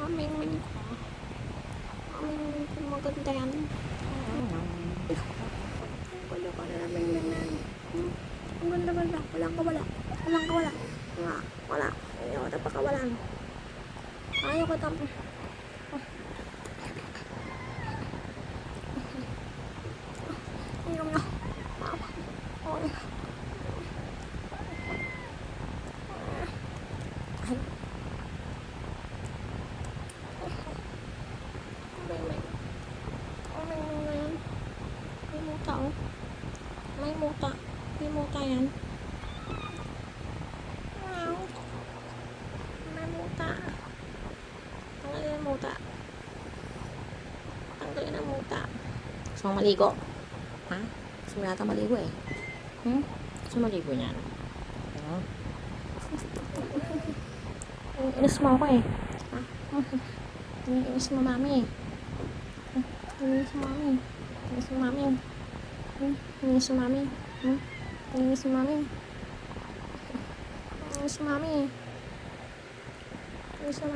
Mamingwing ko. Mamingwing ko, maganda yan. Ang ganda ka na namingwing na yan. Ang ganda. Walang kawala. Wala. Ayaw ka pakawalan. Ayaw ka tam. Ayaw na. Ay. May muta yan. Wow. May muta. Tanggalin ang muta. Gusto mong maligo? Ha? Gusto mo yata maligo eh. Gusto mo maligo niyan? Inis mo ako eh. Ha? Inis mo mami. Inis mo mami. Inis mo mami. Inis mo mami. Inis mo mami. Inis mo mami. Inis mo mami.